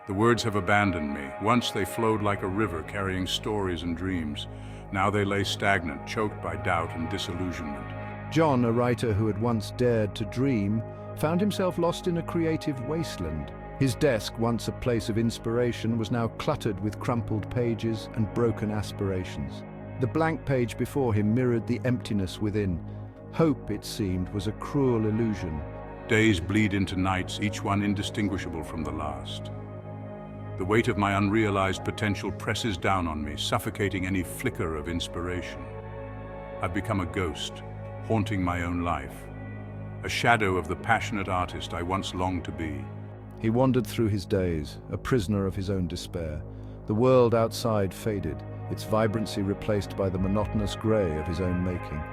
The words have abandoned me. Once they flowed like a river, carrying stories and dreams. Now they lay stagnant, choked by doubt and disillusionment. John, a writer who had once dared to dream, found himself lost in a creative wasteland. His desk, once a place of inspiration, was now cluttered with crumpled pages and broken aspirations. The blank page before him mirrored the emptiness within. Hope, it seemed, was a cruel illusion. Days bleed into nights, each one indistinguishable from the last. The weight of my unrealized potential presses down on me, suffocating any flicker of inspiration. I've become a ghost, haunting my own life, a shadow of the passionate artist I once longed to be. He wandered through his days, a prisoner of his own despair. The world outside faded, its vibrancy replaced by the monotonous grey of his own making.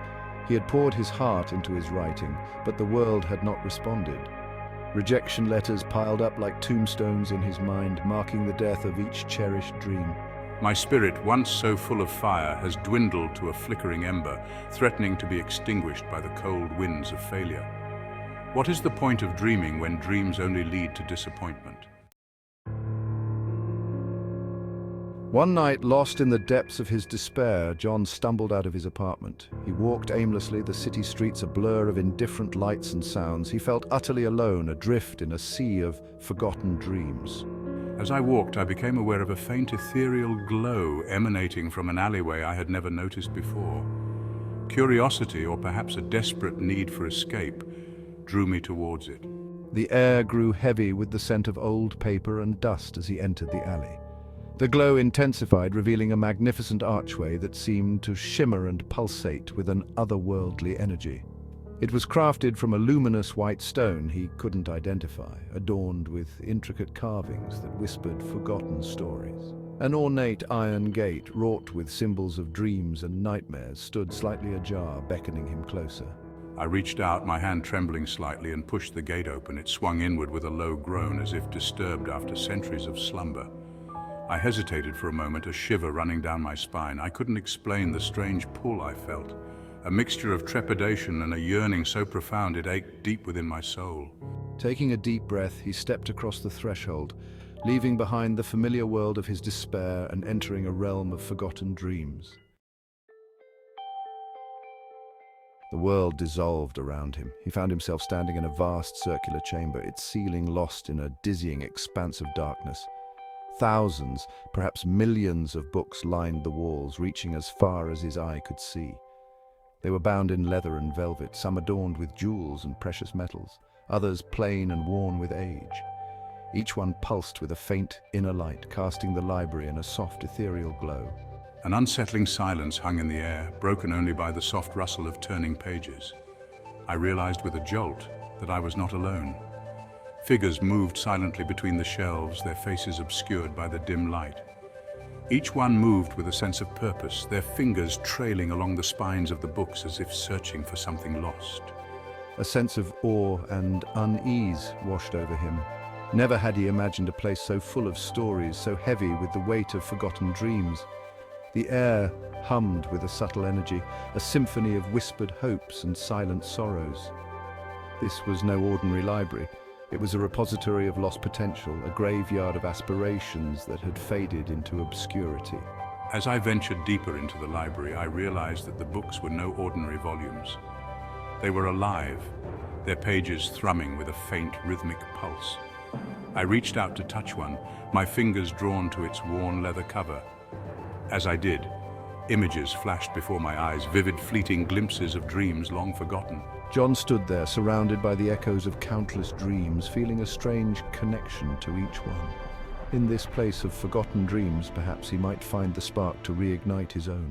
He had poured his heart into his writing, but the world had not responded. Rejection letters piled up like tombstones in his mind, marking the death of each cherished dream. My spirit, once so full of fire, has dwindled to a flickering ember, threatening to be extinguished by the cold winds of failure. What is the point of dreaming when dreams only lead to disappointment? One night, lost in the depths of his despair, John stumbled out of his apartment. He walked aimlessly, the city streets a blur of indifferent lights and sounds. He felt utterly alone, adrift in a sea of forgotten dreams. As I walked, I became aware of a faint ethereal glow emanating from an alleyway I had never noticed before. Curiosity, or perhaps a desperate need for escape, drew me towards it. The air grew heavy with the scent of old paper and dust as he entered the alley. The glow intensified, revealing a magnificent archway that seemed to shimmer and pulsate with an otherworldly energy. It was crafted from a luminous white stone he couldn't identify, adorned with intricate carvings that whispered forgotten stories. An ornate iron gate, wrought with symbols of dreams and nightmares, stood slightly ajar, beckoning him closer. I reached out, my hand trembling slightly, and pushed the gate open. It swung inward with a low groan, as if disturbed after centuries of slumber. I hesitated for a moment, a shiver running down my spine. I couldn't explain the strange pull I felt, a mixture of trepidation and a yearning so profound it ached deep within my soul. Taking a deep breath, he stepped across the threshold, leaving behind the familiar world of his despair and entering a realm of forgotten dreams. The world dissolved around him. He found himself standing in a vast circular chamber, its ceiling lost in a dizzying expanse of darkness. Thousands, perhaps millions of books lined the walls, reaching as far as his eye could see. They were bound in leather and velvet, some adorned with jewels and precious metals, others plain and worn with age. Each one pulsed with a faint inner light, casting the library in a soft, ethereal glow. An unsettling silence hung in the air, broken only by the soft rustle of turning pages. I realized with a jolt that I was not alone. Figures moved silently between the shelves, their faces obscured by the dim light. Each one moved with a sense of purpose, their fingers trailing along the spines of the books as if searching for something lost. A sense of awe and unease washed over him. Never had he imagined a place so full of stories, so heavy with the weight of forgotten dreams. The air hummed with a subtle energy, a symphony of whispered hopes and silent sorrows. This was no ordinary library. It was a repository of lost potential, a graveyard of aspirations that had faded into obscurity. As I ventured deeper into the library, I realized that the books were no ordinary volumes. They were alive, their pages thrumming with a faint, rhythmic pulse. I reached out to touch one, my fingers drawn to its worn leather cover. As I did, images flashed before my eyes, vivid, fleeting glimpses of dreams long forgotten. John stood there, surrounded by the echoes of countless dreams, feeling a strange connection to each one. In this place of forgotten dreams, perhaps he might find the spark to reignite his own.